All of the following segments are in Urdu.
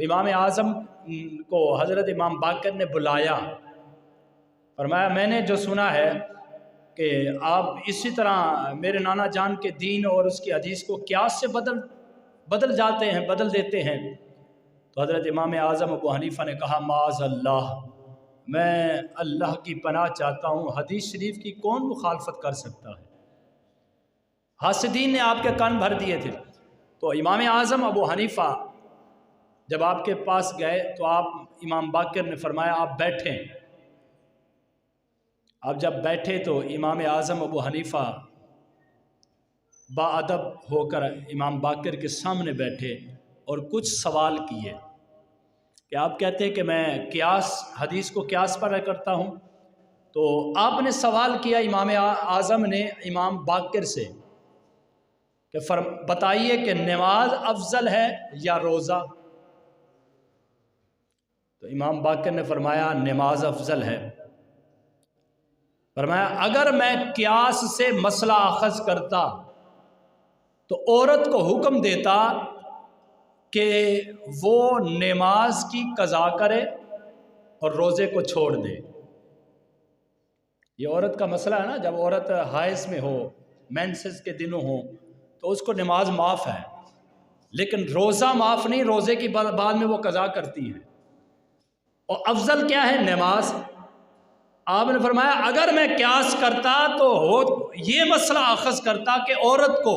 تو امام اعظم کو حضرت امام باقر نے بلایا، فرمایا میں نے جو سنا ہے کہ آپ اسی طرح میرے نانا جان کے دین اور اس کی حدیث کو قیاس سے بدل جاتے ہیں، بدل دیتے ہیں۔ تو حضرت امام اعظم ابو حنیفہ نے کہا معاذ اللہ، میں اللہ کی پناہ چاہتا ہوں، حدیث شریف کی کون مخالفت کر سکتا ہے؟ حاسدین نے آپ کے کان بھر دیے تھے۔ تو امام اعظم ابو حنیفہ جب آپ کے پاس گئے تو امام باقر نے فرمایا آپ بیٹھیں۔ آپ جب بیٹھے تو امام اعظم ابو حنیفہ با ادب ہو کر امام باقر کے سامنے بیٹھے اور کچھ سوال کیے کہ آپ کہتے ہیں کہ میں حدیث کو قیاس پر کرتا ہوں، تو آپ نے سوال کیا امام اعظم نے امام باقر سے کہ بتائیے کہ نماز افضل ہے یا روزہ؟ تو امام باقر نے فرمایا نماز افضل ہے۔ فرمایا اگر میں قیاس سے مسئلہ اخذ کرتا تو عورت کو حکم دیتا کہ وہ نماز کی قضا کرے اور روزے کو چھوڑ دے۔ یہ عورت کا مسئلہ ہے نا، جب عورت حائض میں ہو، مینسز کے دنوں ہوں تو اس کو نماز معاف ہے، لیکن روزہ معاف نہیں، روزے کی بعد میں وہ قضا کرتی ہے۔ اور افضل کیا ہے؟ نماز۔ آپ نے فرمایا اگر میں قیاس کرتا تو یہ مسئلہ اخذ کرتا کہ عورت کو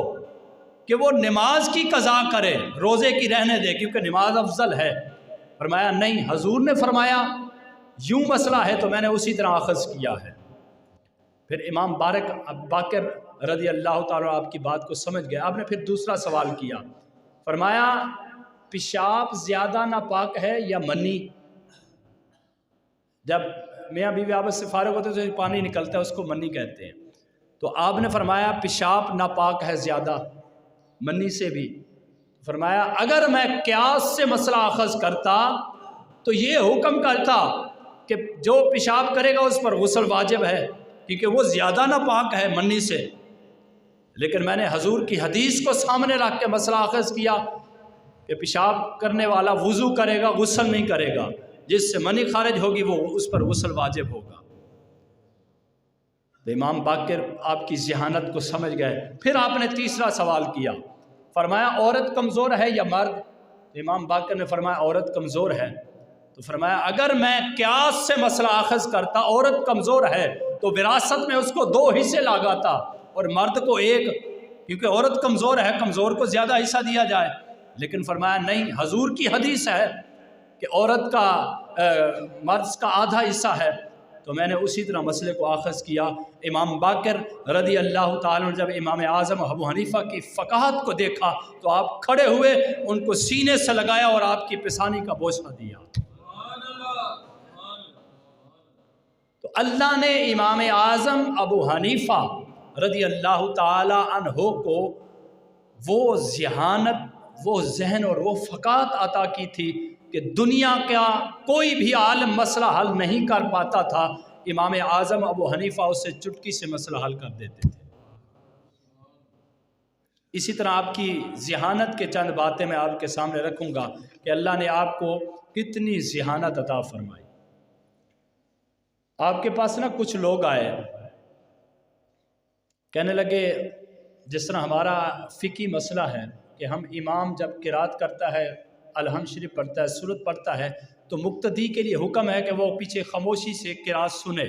کہ وہ نماز کی قضا کرے، روزے کی رہنے دے، کیونکہ نماز افضل ہے۔ فرمایا نہیں، حضور نے فرمایا یوں مسئلہ ہے تو میں نے اسی طرح اخذ کیا ہے۔ پھر امام باقر رضی اللہ تعالیٰ آپ کی بات کو سمجھ گئے۔ آپ نے پھر دوسرا سوال کیا، فرمایا پیشاب زیادہ ناپاک ہے یا منی؟ جب میاں بیوی آپس سے فارغ ہوتے تو پانی نکلتا ہے، اس کو منی کہتے ہیں۔ تو آپ نے فرمایا پیشاب ناپاک ہے زیادہ، منی سے بھی۔ فرمایا اگر میں قیاس سے مسئلہ اخذ کرتا تو یہ حکم کرتا کہ جو پیشاب کرے گا اس پر غسل واجب ہے، کیونکہ وہ زیادہ ناپاک ہے منی سے، لیکن میں نے حضور کی حدیث کو سامنے رکھ کے مسئلہ اخذ کیا کہ پیشاب کرنے والا وضو کرے گا، غسل نہیں کرے گا، جس سے منی خارج ہوگی وہ اس پر غسل واجب ہوگا۔ تو امام باقر آپ کی ذہانت کو سمجھ گئے۔ پھر آپ نے تیسرا سوال کیا، فرمایا عورت کمزور ہے یا مرد؟ تو امام باقر نے فرمایا عورت کمزور ہے۔ تو فرمایا اگر میں قیاس سے مسئلہ اخذ کرتا عورت کمزور ہے تو وراثت میں اس کو 2 حصے لاگاتا اور مرد کو 1، کیونکہ عورت کمزور ہے، کمزور کو زیادہ حصہ دیا جائے۔ لیکن فرمایا نہیں، حضور کی حدیث ہے کہ عورت کا مرد کا آدھا حصہ ہے، تو میں نے اسی طرح مسئلے کو آخذ کیا۔ امام باقر رضی اللہ تعالیٰ نے جب امام اعظم ابو حنیفہ کی فقاہت کو دیکھا تو آپ کھڑے ہوئے، ان کو سینے سے لگایا اور آپ کی پیشانی کا بوسہ دیا۔ تو اللہ نے امام اعظم ابو حنیفہ رضی اللہ تعالی عنہ کو وہ ذہانت، وہ ذہن اور وہ فقاہت عطا کی تھی کہ دنیا کا کوئی بھی عالم مسئلہ حل نہیں کر پاتا تھا، امام اعظم ابو حنیفہ اس سے چٹکی سے مسئلہ حل کر دیتے تھے۔ اسی طرح آپ کی ذہانت کے چند باتیں میں آپ کے سامنے رکھوں گا کہ اللہ نے آپ کو کتنی ذہانت عطا فرمائی۔ آپ کے پاس نا کچھ لوگ آئے، کہنے لگے جس طرح ہمارا فقہی مسئلہ ہے کہ ہم امام جب قرات کرتا ہے، الحمد شریف پڑھتا ہے، سورت پڑھتا ہے، تو مقتدی کے لیے حکم ہے کہ وہ پیچھے خاموشی سے قرات سنے،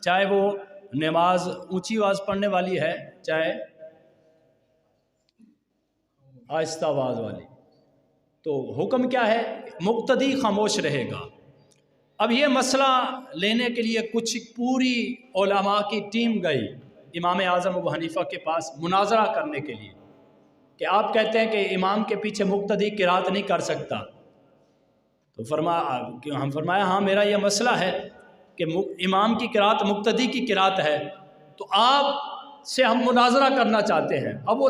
چاہے وہ نماز اونچی آواز پڑھنے والی ہے چاہے آہستہ آواز والی۔ تو حکم کیا ہے؟ مقتدی خاموش رہے گا۔ اب یہ مسئلہ لینے کے لیے کچھ پوری علماء کی ٹیم گئی امام اعظم ابو حنیفہ کے پاس مناظرہ کرنے کے لیے کہ آپ کہتے ہیں کہ امام کے پیچھے مقتدی قرات نہیں کر سکتا۔ تو فرمایا ہاں میرا یہ مسئلہ ہے کہ امام کی قرات مقتدی کی قرات ہے، تو آپ سے ہم مناظرہ کرنا چاہتے ہیں۔ اب وہ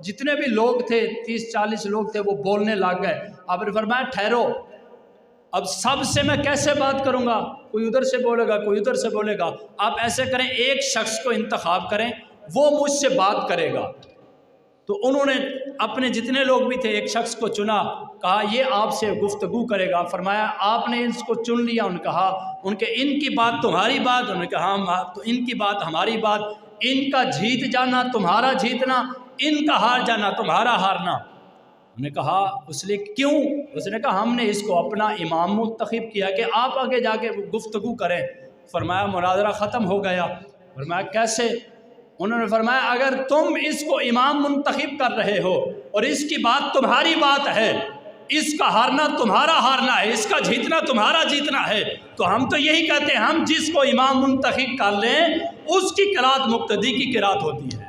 جتنے بھی لوگ تھے 30-40 لوگ تھے وہ بولنے لگ گئے۔ آپ نے فرمایا ٹھہرو، اب سب سے میں کیسے بات کروں گا؟ کوئی ادھر سے بولے گا، کوئی ادھر سے بولے گا۔ آپ ایسے کریں، ایک شخص کو انتخاب کریں، وہ مجھ سے بات کرے گا۔ تو انہوں نے اپنے جتنے لوگ بھی تھے ایک شخص کو چنا، کہا یہ آپ سے گفتگو کرے گا، فرمایا آپ نے اس کو چن لیا، کہا ان کے ان کی بات تمہاری بات، انہوں نے کہا ہاں تو ان کی بات ہماری بات، ان کا جیت جانا تمہارا جیتنا، ان کا ہار جانا تمہارا ہارنا۔ انہوں نے کہا اس لیے کیوں؟ اس نے کہا ہم نے اس کو اپنا امام منتخب کیا کہ آپ آگے جا کے گفتگو کریں۔ فرمایا مناظرہ ختم ہو گیا۔ فرمایا کیسے؟ انہوں نے فرمایا اگر تم اس کو امام منتخب کر رہے ہو اور اس کی بات تمہاری بات ہے، اس کا ہارنا تمہارا ہارنا ہے، اس کا جیتنا تمہارا جیتنا ہے، تو ہم تو یہی کہتے ہیں ہم جس کو امام منتخب کر لیں اس کی قرات مقتدی کی قرات ہوتی ہے۔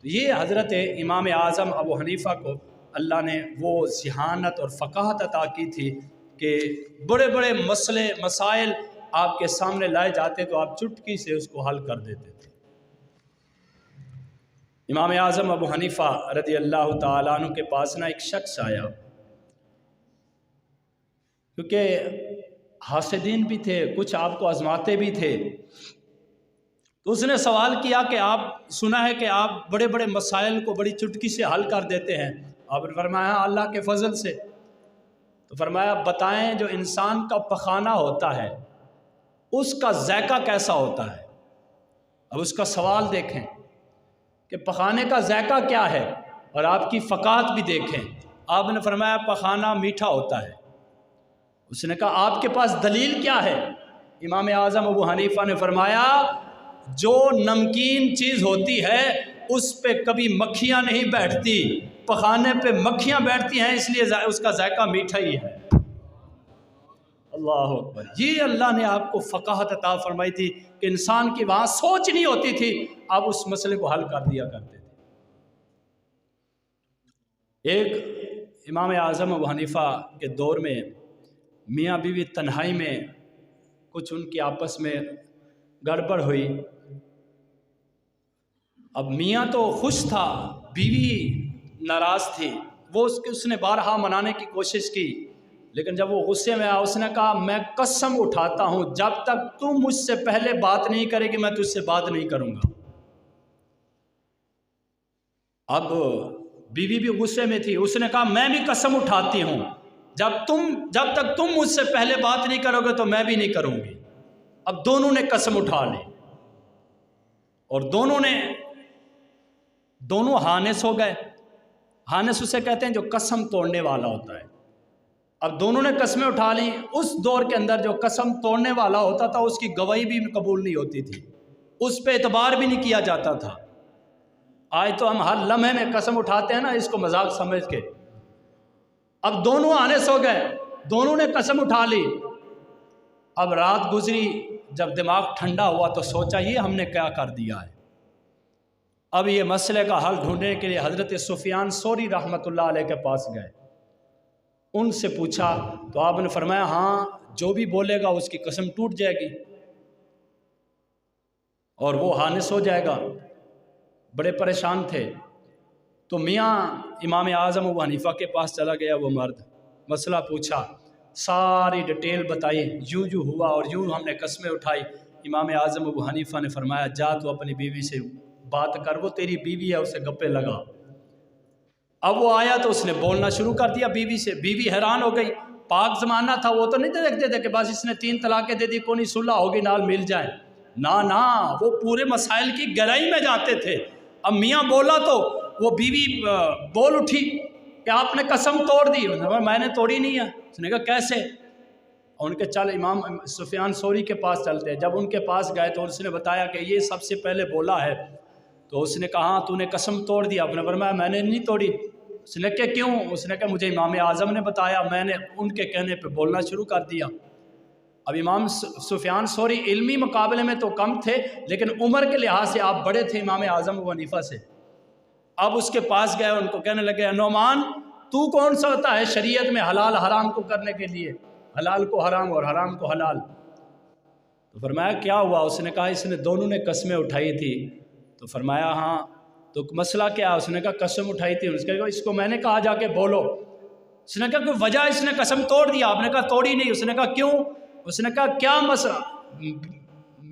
یہ حضرت امام اعظم ابو حنیفہ کو اللہ نے وہ ذہانت اور فقاہت عطا کی تھی کہ بڑے بڑے مسئلے مسائل آپ کے سامنے لائے جاتے تو آپ چٹکی سے اس کو حل کر دیتے تھے۔ امام اعظم ابو حنیفہ رضی اللہ تعالیٰ عنہ کے پاس ایک شخص آیا، کیونکہ حاسدین بھی تھے، کچھ آپ کو آزماتے بھی تھے، تو اس نے سوال کیا کہ آپ سنا ہے کہ آپ بڑے بڑے مسائل کو بڑی چٹکی سے حل کر دیتے ہیں۔ آپ نے فرمایا اللہ کے فضل سے۔ تو فرمایا بتائیں جو انسان کا پخانہ ہوتا ہے اس کا ذائقہ کیسا ہوتا ہے؟ اب اس کا سوال دیکھیں کہ پخانے کا ذائقہ کیا ہے، اور آپ کی فقاہت بھی دیکھیں۔ آپ نے فرمایا پخانہ میٹھا ہوتا ہے۔ اس نے کہا آپ کے پاس دلیل کیا ہے؟ امام اعظم ابو حنیفہ نے فرمایا جو نمکین چیز ہوتی ہے اس پہ کبھی مکھیاں نہیں بیٹھتی، پخانے پہ مکھیاں بیٹھتی ہیں، اس لیے اس کا ذائقہ میٹھا ہی ہے۔ اللہ اکبر! یہ اللہ نے آپ کو فقاہت عطا فرمائی تھی کہ انسان کی وہاں سوچ نہیں ہوتی تھی، آپ اس مسئلے کو حل کر دیا کرتے تھے۔ ایک امام اعظم ابو حنیفہ کے دور میں میاں بیوی تنہائی میں کچھ ان کی آپس میں گڑبڑ ہوئی۔ اب میاں تو خوش تھا، بیوی ناراض تھی، وہ اس نے بارہا منانے کی کوشش کی، لیکن جب وہ غصے میں آیا اس نے کہا میں قسم اٹھاتا ہوں جب تک تم مجھ سے پہلے بات نہیں کرے گی میں تجھ سے بات نہیں کروں گا۔ اب بیوی بھی غصے میں تھی، اس نے کہا میں بھی قسم اٹھاتی ہوں جب تک تم مجھ سے پہلے بات نہیں کرو گے تو میں بھی نہیں کروں گی۔ اب دونوں نے قسم اٹھا لی اور دونوں ہانس ہو گئے۔ ہانس اسے کہتے ہیں جو قسم توڑنے والا ہوتا ہے۔ اب دونوں نے قسمیں اٹھا لی۔ اس دور کے اندر جو قسم توڑنے والا ہوتا تھا اس کی گواہی بھی قبول نہیں ہوتی تھی، اس پہ اعتبار بھی نہیں کیا جاتا تھا۔ آج تو ہم ہر لمحے میں قسم اٹھاتے ہیں نا، اس کو مذاق سمجھ کے۔ اب دونوں آنس ہو گئے، دونوں نے قسم اٹھا لی۔ اب رات گزری، جب دماغ ٹھنڈا ہوا تو سوچا یہ ہم نے کیا کر دیا ہے۔ اب یہ مسئلے کا حل ڈھونڈنے کے لیے حضرت سفیان ثوری رحمۃ اللہ علیہ کے پاس گئے، ان سے پوچھا تو آپ نے فرمایا ہاں جو بھی بولے گا اس کی قسم ٹوٹ جائے گی اور وہ ہانس ہو جائے گا۔ بڑے پریشان تھے تو میاں امام اعظم ابو حنیفہ کے پاس چلا گیا، وہ مرد مسئلہ پوچھا، ساری ڈیٹیل بتائی، یوں ہوا اور یوں ہم نے قسمیں اٹھائی۔ امام اعظم ابو حنیفہ نے فرمایا جا تو اپنی بیوی سے بات کر، وہ تیری بیوی ہے، اسے گپے لگا۔ اب وہ آیا تو اس نے بولنا شروع کر دیا بیوی سے۔ بیوی حیران ہو گئی، پاک زمانہ تھا، وہ تو نہیں دیکھتے تھے کہ بس اس نے 3 طلاقیں دے دی کوئی نہیں صلح ہوگی نال مل جائیں، نہ وہ پورے مسائل کی گہرائی میں جاتے تھے۔ اب میاں بولا تو وہ بیوی بول اٹھی کہ آپ نے قسم توڑ دی۔ میں نے توڑی نہیں ہے۔ اس نے کہا کیسے؟ ان کے چل امام سفیان ثوری کے پاس چلتے ہیں۔ جب ان کے پاس گئے تو اس نے بتایا کہ یہ سب سے پہلے بولا ہے، تو اس نے کہا تو نے قسم توڑ دیا؟ آپ نے فرمایا میں نے نہیں توڑی۔ اس نے کہا کیوں؟ اس نے کہا مجھے امام اعظم نے بتایا، میں نے ان کے کہنے پہ بولنا شروع کر دیا۔ اب امام سفیان ثوری علمی مقابلے میں تو کم تھے لیکن عمر کے لحاظ سے آپ بڑے تھے امام اعظم ابو حنیفہ سے۔ اب اس کے پاس گئے، ان کو کہنے لگے نعمان تو کون سا ہوتا ہے شریعت میں حلال حرام کو کرنے کے لیے، حلال کو حرام اور حرام کو حلال؟ تو فرمایا کیا ہوا؟ اس نے کہا اس نے دونوں نے قسمیں اٹھائی تھی۔ تو فرمایا ہاں، تو مسئلہ کیا؟ اس نے کہا قسم اٹھائی تھی۔ اس نے کہا اس کو میں نے کہا جا کے بولو۔ اس نے کہا کوئی وجہ اس نے قسم توڑ دیا؟ آپ نے کہا توڑی نہیں۔ اس نے کہا کیوں؟ اس نے کہا کیا مسئلہ؟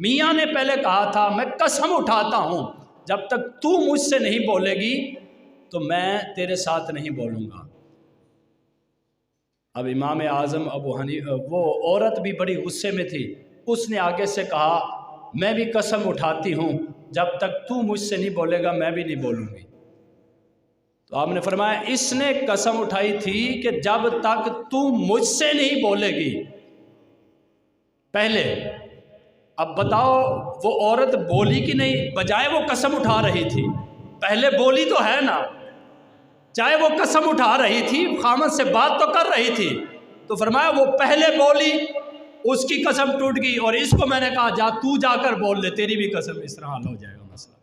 میاں نے پہلے کہا تھا میں قسم اٹھاتا ہوں جب تک تو مجھ سے نہیں بولے گی تو میں تیرے ساتھ نہیں بولوں گا۔ اب امام اعظم ابو حنیفہ، وہ عورت بھی بڑی غصے میں تھی، اس نے آگے سے کہا میں بھی قسم اٹھاتی ہوں جب تک تو مجھ سے نہیں بولے گا میں بھی نہیں بولوں گی۔ تو آپ نے فرمایا اس نے قسم اٹھائی تھی کہ جب تک تو مجھ سے نہیں بولے گی پہلے۔ اب بتاؤ وہ عورت بولی کہ نہیں؟ بجائے وہ قسم اٹھا رہی تھی، پہلے بولی تو ہے نا، چاہے وہ قسم اٹھا رہی تھی، خامد سے بات تو کر رہی تھی، تو فرمایا وہ پہلے بولی، اس کی قسم ٹوٹ گئی، اور اس کو میں نے کہا تو جا کر بول دے، تیری بھی قسم، اس طرح حل ہو جائے گا مسئلہ۔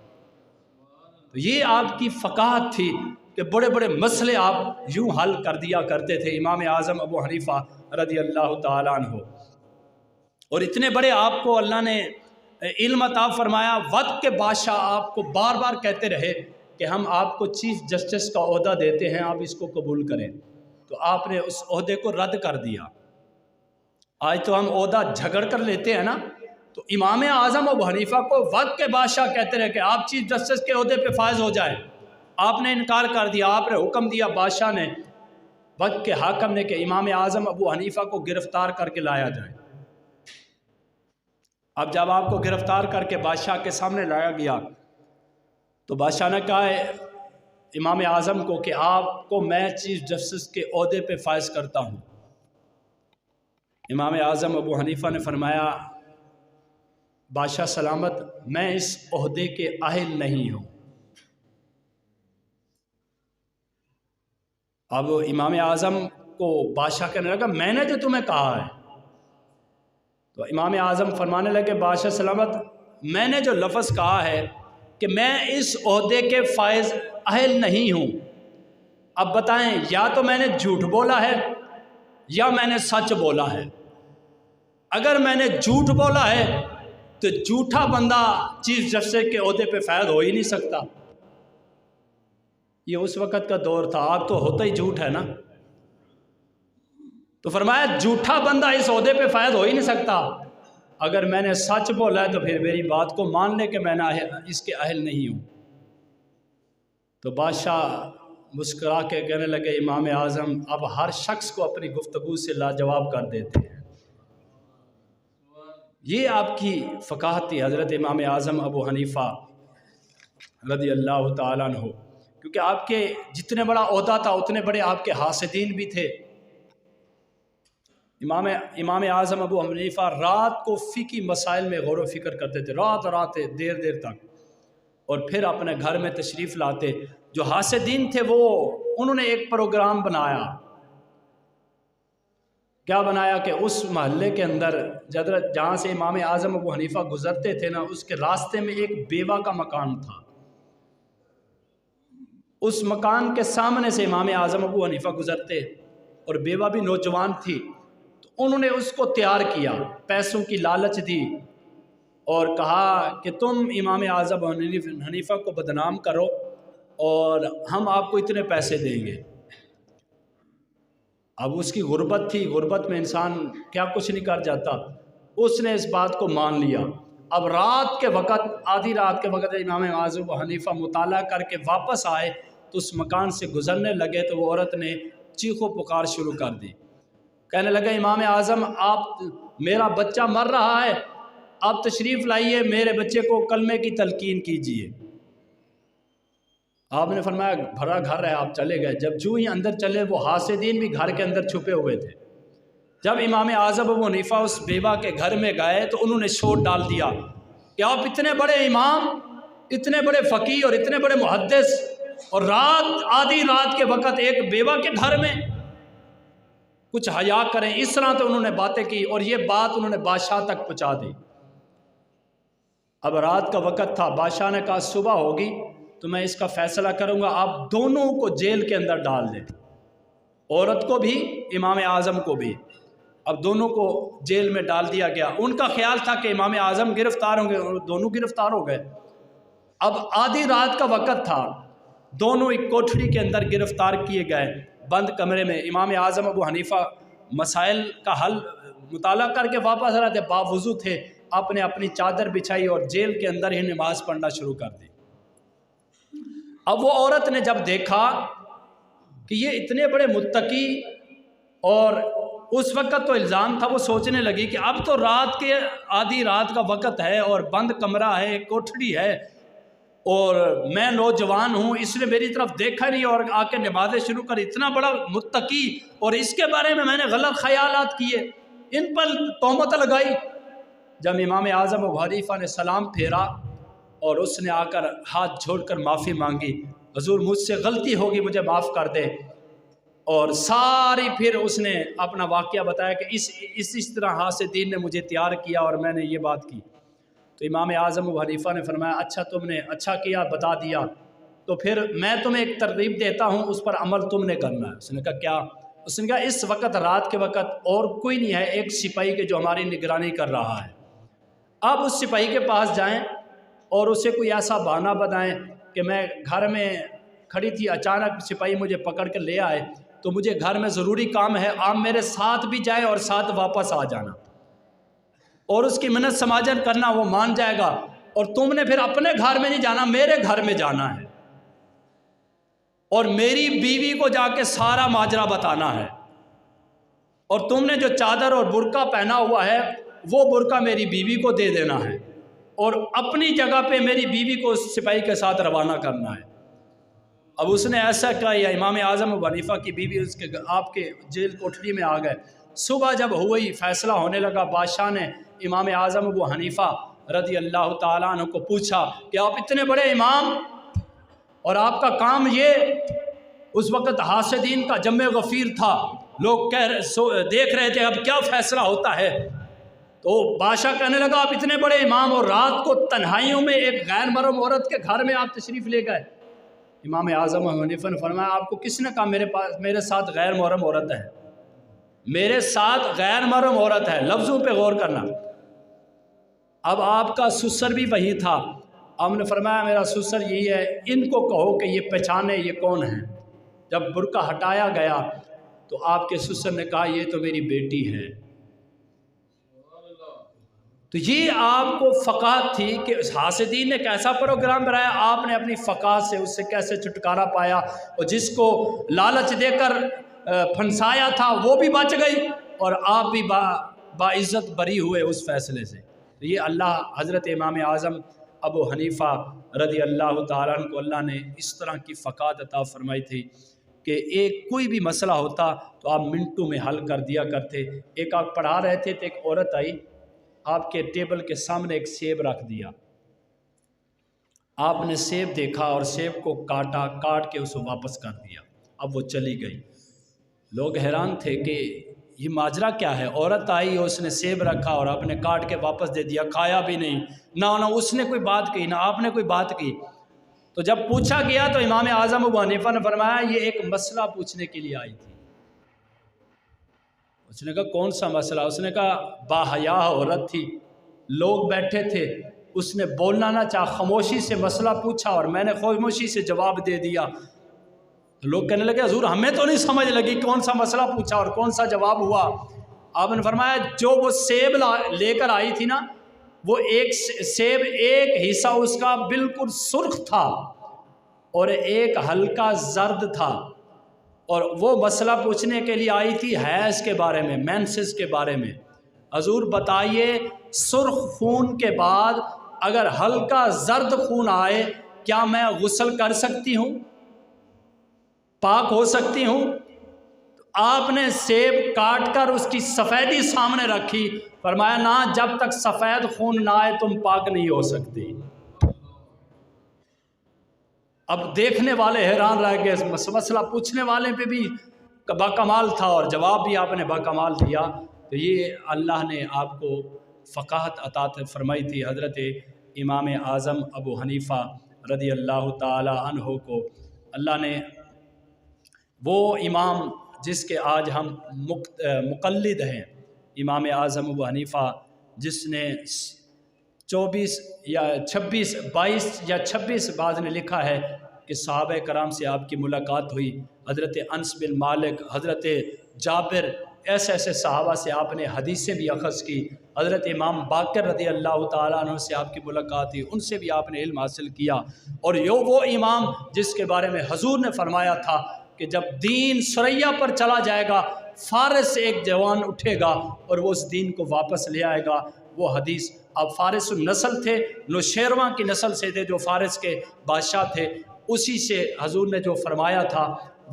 تو یہ آپ کی فقاہت تھی کہ بڑے بڑے مسئلے آپ یوں حل کر دیا کرتے تھے، امام اعظم ابو حنیفہ رضی اللہ تعالیٰ عنہ۔ اور اتنے بڑے آپ کو اللہ نے علم عطا فرمایا، وقت کے بادشاہ آپ کو بار بار کہتے رہے کہ ہم آپ کو چیف جسٹس کا عہدہ دیتے ہیں، آپ اس کو قبول کریں، تو آپ نے اس عہدے کو رد کر دیا۔ آج تو ہم عہدہ جھگڑ کر لیتے ہیں نا، تو امام اعظم ابو حنیفہ کو وقت کے بادشاہ کہتے رہے کہ آپ چیف جسٹس کے عہدے پہ فائز ہو جائیں، آپ نے انکار کر دیا، آپ نے حکم دیا بادشاہ نے، وقت کے حاکم نے، کہ امام اعظم ابو حنیفہ کو گرفتار کر کے لایا جائے۔ اب جب آپ کو گرفتار کر کے بادشاہ کے سامنے لایا گیا تو بادشاہ نے کہا امام اعظم کو کہ آپ کو میں چیف جسٹس کے عہدے پہ فائز کرتا ہوں۔ امام اعظم ابو حنیفہ نے فرمایا بادشاہ سلامت، میں اس عہدے کے اہل نہیں ہوں۔ اب امام اعظم کو بادشاہ کہنے لگا میں نے جو تمہیں کہا ہے، تو امام اعظم فرمانے لگے بادشاہ سلامت، میں نے جو لفظ کہا ہے کہ میں اس عہدے کے فائز اہل نہیں ہوں، اب بتائیں یا تو میں نے جھوٹ بولا ہے یا میں نے سچ بولا ہے۔ اگر میں نے جھوٹ بولا ہے تو جھوٹا بندہ چیف جسٹس کے عہدے پہ فائز ہو ہی نہیں سکتا۔ یہ اس وقت کا دور تھا، اب تو ہوتا ہی جھوٹ ہے نا۔ تو فرمایا جھوٹا بندہ اس عہدے پہ فائز ہو ہی نہیں سکتا، اگر میں نے سچ بولا ہے تو پھر میری بات کو مان لے کہ میں نے اس کے اہل نہیں ہوں۔ تو بادشاہ مسکرا کے کہنے لگے امام اعظم اب ہر شخص کو اپنی گفتگو سے لاجواب کر دیتے ہیں۔ یہ آپ کی فقاہت تھی حضرت امام اعظم ابو حنیفہ رضی اللہ تعالیٰ عنہ، کیونکہ آپ کے جتنے بڑا عہدہ تھا اتنے بڑے آپ کے حاسدین بھی تھے۔ امام اعظم ابو حنیفہ رات کو فقہی مسائل میں غور و فکر کرتے تھے، رات دیر تک، اور پھر اپنے گھر میں تشریف لاتے۔ جو حاسدین تھے وہ انہوں نے ایک پروگرام بنایا، کیا بنایا کہ اس محلے کے اندر جہاں سے امام اعظم ابو حنیفہ گزرتے تھے نا، اس کے راستے میں ایک بیوہ کا مکان تھا، اس مکان کے سامنے سے امام اعظم ابو حنیفہ گزرتے، اور بیوہ بھی نوجوان تھی، تو انہوں نے اس کو تیار کیا، پیسوں کی لالچ دی اور کہا کہ تم امام اعظم حنیفہ کو بدنام کرو اور ہم آپ کو اتنے پیسے دیں گے۔ اب اس کی غربت تھی، غربت میں انسان کیا کچھ نہیں کر جاتا، اس نے اس بات کو مان لیا۔ اب رات کے وقت، آدھی رات کے وقت امام اعظم حنیفہ مطالعہ کر کے واپس آئے تو اس مکان سے گزرنے لگے تو وہ عورت نے چیخ و پکار شروع کر دی، کہنے لگے امام اعظم آپ، میرا بچہ مر رہا ہے، آپ تشریف لائیے، میرے بچے کو کلمے کی تلقین کیجیے۔ آپ نے فرمایا بھرا گھر ہے، آپ چلے گئے۔ جب جو ہی اندر چلے وہ حاسدین بھی گھر کے اندر چھپے ہوئے تھے۔ جب امام اعظم ابو حنیفہ اس بیوہ کے گھر میں گئے تو انہوں نے شور ڈال دیا کہ آپ اتنے بڑے امام، اتنے بڑے فقیہ اور اتنے بڑے محدث، اور آدھی رات کے وقت ایک بیوہ کے گھر میں، کچھ حیا کریں۔ اس طرح تو انہوں نے باتیں کی اور یہ بات انہوں نے بادشاہ تک پہنچا دی۔ اب رات کا وقت تھا، بادشاہ نے کہا صبح ہوگی تو میں اس کا فیصلہ کروں گا، آپ دونوں کو جیل کے اندر ڈال دیں، عورت کو بھی امام اعظم کو بھی۔ اب دونوں کو جیل میں ڈال دیا گیا۔ ان کا خیال تھا کہ امام اعظم گرفتار ہوں گے، اور دونوں گرفتار ہو گئے۔ اب آدھی رات کا وقت تھا، دونوں ایک کوٹھڑی کے اندر گرفتار کیے گئے، بند کمرے میں۔ امام اعظم ابو حنیفہ مسائل کا حل مطالعہ کر کے واپس آ رہے تھے، باوضو تھے، آپ نے اپنی چادر بچھائی اور جیل کے اندر ہی نماز پڑھنا شروع کر دی۔ اب وہ عورت نے جب دیکھا کہ یہ اتنے بڑے متقی، اور اس وقت تو الزام تھا، وہ سوچنے لگی کہ اب تو رات کے آدھی رات کا وقت ہے اور بند کمرہ ہے، کوٹھڑی ہے، اور میں نوجوان ہوں، اس نے میری طرف دیکھا نہیں اور آ کے نمازیں شروع کر، اتنا بڑا متقی اور اس کے بارے میں نے غلط خیالات کیے، ان پر تہمت لگائی۔ جب امام اعظم ابو حنیفہ نے سلام پھیرا اور اس نے آ کر ہاتھ جوڑ کر معافی مانگی، حضور مجھ سے غلطی ہوگی، مجھے معاف کر دے، اور ساری پھر اس نے اپنا واقعہ بتایا کہ اس طرح حاسد الدین نے مجھے تیار کیا اور میں نے یہ بات کی۔ تو امام اعظم ابو حنیفہ نے فرمایا اچھا تم نے اچھا کیا، بتا دیا، تو پھر میں تمہیں ایک ترغیب دیتا ہوں، اس پر عمل تم نے کرنا ہے۔ اس نے کہا کیا؟ اس نے کہا اس وقت رات کے وقت اور کوئی نہیں ہے، ایک سپاہی کے جو ہماری نگرانی کر رہا ہے، آپ اس سپاہی کے پاس جائیں اور اسے کوئی ایسا بہانہ بتائیں کہ میں گھر میں کھڑی تھی، اچانک سپاہی مجھے پکڑ کے لے آئے، تو مجھے گھر میں ضروری کام ہے، آپ میرے ساتھ بھی جائیں اور ساتھ واپس آ جانا، اور اس کی منت سماجت کرنا، وہ مان جائے گا، اور تم نے پھر اپنے گھر میں نہیں جانا، میرے گھر میں جانا ہے، اور میری بیوی کو جا کے سارا ماجرا بتانا ہے، اور تم نے جو چادر اور برقع پہنا ہوا ہے وہ برقع میری بیوی کو دے دینا ہے، اور اپنی جگہ پہ میری بیوی کو اس سپاہی کے ساتھ روانہ کرنا ہے۔ اب اس نے ایسا کہا، یا امام اعظم ابو حنیفہ کی بیوی آپ کے جیل کوٹھڑی میں آ گئے۔ صبح جب ہوئی، فیصلہ ہونے لگا، بادشاہ نے امام اعظم ابو حنیفہ رضی اللہ تعالیٰ عنہ کو پوچھا کہ آپ اتنے بڑے امام اور آپ کا کام یہ، اس وقت حاسدین کا جمع غفیر تھا، لوگ دیکھ رہے تھے اب کیا فیصلہ ہوتا ہے۔ تو بادشاہ کہنے لگا آپ اتنے بڑے امام اور رات کو تنہائیوں میں ایک غیر محرم عورت کے گھر میں آپ تشریف لے گئے۔ امام اعظم ابو حنیفہ نے فرمایا آپ کو کس نے کہا میرے ساتھ غیر محرم عورت ہے؟ میرے ساتھ غیر محرم عورت ہے، لفظوں پہ غور کرنا۔ اب آپ کا سسر بھی وہی تھا، آپ نے فرمایا میرا سسر یہی ہے، ان کو کہو کہ یہ پہچانے یہ کون ہے۔ جب برقع ہٹایا گیا تو آپ کے سسر نے کہا یہ تو میری بیٹی ہے۔ تو یہ آپ کو فقاہت تھی کہ حاسدین نے کیسا پروگرام بنایا، آپ نے اپنی فقاہت سے اس سے کیسے چھٹکارا پایا، اور جس کو لالچ دے کر پھنسایا تھا وہ بھی بچ گئی، اور آپ بھی باعزت بری ہوئے اس فیصلے سے۔ تو یہ اللہ حضرت امام اعظم ابو حنیفہ رضی اللہ تعالیٰ عنہ کو اللہ نے اس طرح کی فقاہت عطا فرمائی تھی کہ ایک کوئی بھی مسئلہ ہوتا تو آپ منٹوں میں حل کر دیا کرتے۔ ایک آپ پڑھا رہے تھے تو ایک عورت آئی، آپ کے ٹیبل کے سامنے ایک سیب رکھ دیا، آپ نے سیب دیکھا اور سیب کو کاٹ کے اسے واپس کر دیا، اب وہ چلی گئی۔ لوگ حیران تھے کہ یہ ماجرا کیا ہے، عورت آئی اس نے سیب رکھا اور آپ نے کاٹ کے واپس دے دیا، کھایا بھی نہیں، نہ اس نے کوئی بات کی نہ آپ نے کوئی بات کی۔ تو جب پوچھا گیا تو امام اعظم ابو حنیفہ نے فرمایا یہ ایک مسئلہ پوچھنے کے لیے آئی تھی۔ اس نے کہا کون سا مسئلہ؟ اس نے کہا باحیا عورت تھی، لوگ بیٹھے تھے، اس نے بولنا نہ چاہا، خاموشی سے مسئلہ پوچھا اور میں نے خاموشی سے جواب دے دیا۔ لوگ کہنے لگے حضور ہمیں تو نہیں سمجھ لگی کون سا مسئلہ پوچھا اور کون سا جواب ہوا۔ آپ نے فرمایا جو وہ سیب لے کر آئی تھی نا، وہ ایک سیب ایک حصہ اس کا بالکل سرخ تھا اور ایک ہلکا زرد تھا، اور وہ مسئلہ پوچھنے کے لیے آئی تھی حیض کے بارے میں، مینسز کے بارے میں۔ حضور بتائیے سرخ خون کے بعد اگر ہلکا زرد خون آئے کیا میں غسل کر سکتی ہوں، پاک ہو سکتی ہوں؟ آپ نے سیب کاٹ کر اس کی سفیدی سامنے رکھی، فرمایا نہ، جب تک سفید خون نہ آئے تم پاک نہیں ہو سکتی۔ اب دیکھنے والے حیران رہ گئے، مسئلہ پوچھنے والے پہ بھی باکمال تھا اور جواب بھی آپ نے باکمال دیا۔ تو یہ اللہ نے آپ کو فقاہت عطا فرمائی تھی۔ حضرت امام اعظم ابو حنیفہ رضی اللہ تعالی عنہ کو اللہ نے، وہ امام جس کے آج ہم مقلد ہیں، امام اعظم ابو حنیفہ جس نے 22 یا 26 بعض نے لکھا ہے کہ صحابہ کرام سے آپ کی ملاقات ہوئی، حضرت انس بن مالک، حضرت جابر، ایسے صحابہ سے آپ نے حدیثیں بھی اخذ کی، حضرت امام باقر رضی اللہ تعالیٰ عنہ سے آپ کی ملاقات ہوئی، ان سے بھی آپ نے علم حاصل کیا، اور وہ امام جس کے بارے میں حضور نے فرمایا تھا کہ جب دین ثریا پر چلا جائے گا، فارس سے ایک جوان اٹھے گا اور وہ اس دین کو واپس لے آئے گا۔ وہ حدیث، اب فارس النسل تھے، نوشیرواں کی نسل سے تھے جو فارس کے بادشاہ تھے، اسی سے حضور نے جو فرمایا تھا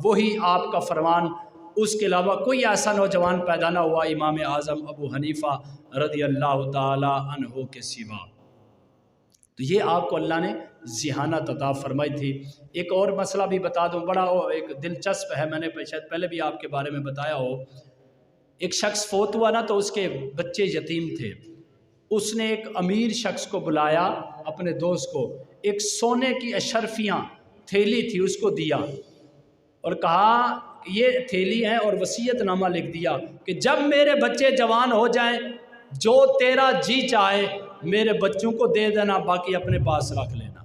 وہی آپ کا فرمان، اس کے علاوہ کوئی ایسا نوجوان پیدا نہ ہوا امام اعظم ابو حنیفہ رضی اللہ تعالی عنہ کے سوا۔ تو یہ آپ کو اللہ نے ذہانت عطا فرمائی تھی۔ ایک اور مسئلہ بھی بتا دوں، بڑا ایک دلچسپ ہے، میں نے شاید پہلے بھی آپ کے بارے میں بتایا ہو۔ ایک شخص فوت ہوا نا، تو اس کے بچے یتیم تھے، اس نے ایک امیر شخص کو بلایا، اپنے دوست کو، ایک سونے کی اشرفیاں تھیلی تھی اس کو دیا، اور کہا یہ تھیلی ہے، اور وصیت نامہ لکھ دیا کہ جب میرے بچے جوان ہو جائیں، جو تیرا جی چاہے میرے بچوں کو دے دینا، باقی اپنے پاس رکھ لینا۔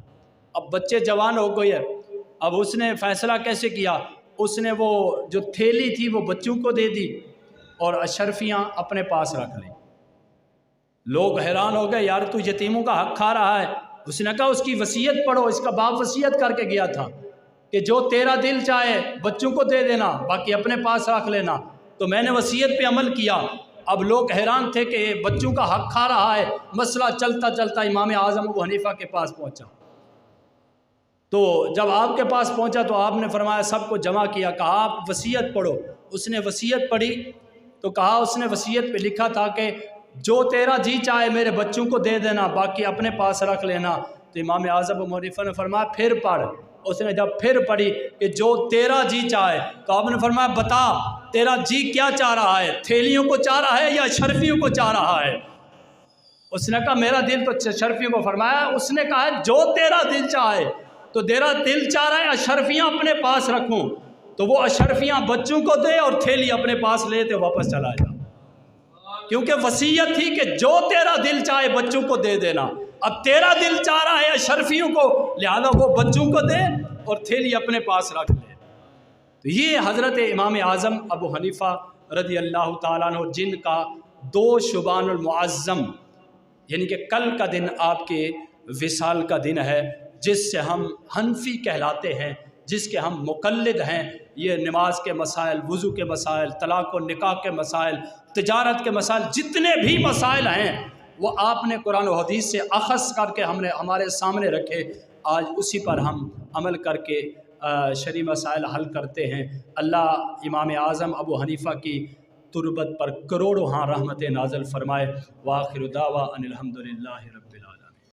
اب بچے جوان ہو گئے، اب اس نے فیصلہ کیسے کیا؟ اس نے وہ جو تھیلی تھی وہ بچوں کو دے دی اور اشرفیاں اپنے پاس رکھ لیں۔ لوگ حیران ہو گئے، یار تو یتیموں کا حق کھا رہا ہے۔ اس نے کہا اس کی وصیت پڑھو، اس کا باپ وصیت کر کے گیا تھا کہ جو تیرا دل چاہے بچوں کو دے دینا، باقی اپنے پاس رکھ لینا، تو میں نے وصیت پہ عمل کیا۔ اب لوگ حیران تھے کہ بچوں کا حق کھا رہا ہے۔ مسئلہ چلتا چلتا امام اعظم ابو حنیفہ کے پاس پہنچا، تو جب آپ کے پاس پہنچا تو آپ نے فرمایا سب کو جمع کیا، کہا آپ وصیت پڑھو۔ اس نے وصیت پڑھی تو کہا اس نے وصیت پہ لکھا تھا کہ جو تیرا جی چاہے میرے بچوں کو دے دینا، باقی اپنے پاس رکھ لینا۔ تو امام اعظم ابو حنیفہ نے فرمایا پھر پڑھ۔ اس نے جب پھر پڑھی کہ جو تیرا جی چاہے، تو آپ نے فرمایا بتا تیرا جی کیا چاہ رہا ہے، تھیلیوں کو چاہ رہا ہے یا اشرفیوں کو چاہ رہا ہے؟ اس نے کہا میرا دل تو اشرفیوں کو۔ فرمایا اس نے کہا جو تیرا دل چاہے، تو تیرا دل چاہ رہا ہے اشرفیاں اپنے پاس رکھوں، تو وہ اشرفیاں بچوں کو دے اور تھیلی اپنے پاس لے تے واپس چلا جا، کیونکہ وصیت تھی کہ جو تیرا دل چاہے بچوں کو دے دینا۔ اب تیرا دل چاہ رہا ہے اشرفیوں کو، لہذا وہ بچوں کو دے اور تھیلی اپنے پاس رکھ لے۔ تو یہ حضرت امام اعظم ابو حنیفہ رضی اللہ تعالیٰ عنہ، جن کا 2 شعبان المعظم، یعنی کہ کل کا دن آپ کے وصال کا دن ہے، جس سے ہم حنفی کہلاتے ہیں، جس کے ہم مقلد ہیں۔ یہ نماز کے مسائل، وضو کے مسائل، طلاق و نکاح کے مسائل، تجارت کے مسائل، جتنے بھی مسائل ہیں وہ آپ نے قرآن و حدیث سے اخذ کر کے ہمارے سامنے رکھے، آج اسی پر ہم عمل کر کے شرعی مسائل حل کرتے ہیں۔ اللہ امام اعظم ابو حنیفہ کی تربت پر کروڑوں رحمتیں نازل فرمائے۔ وآخر دعویٰ ان الحمدللہ رب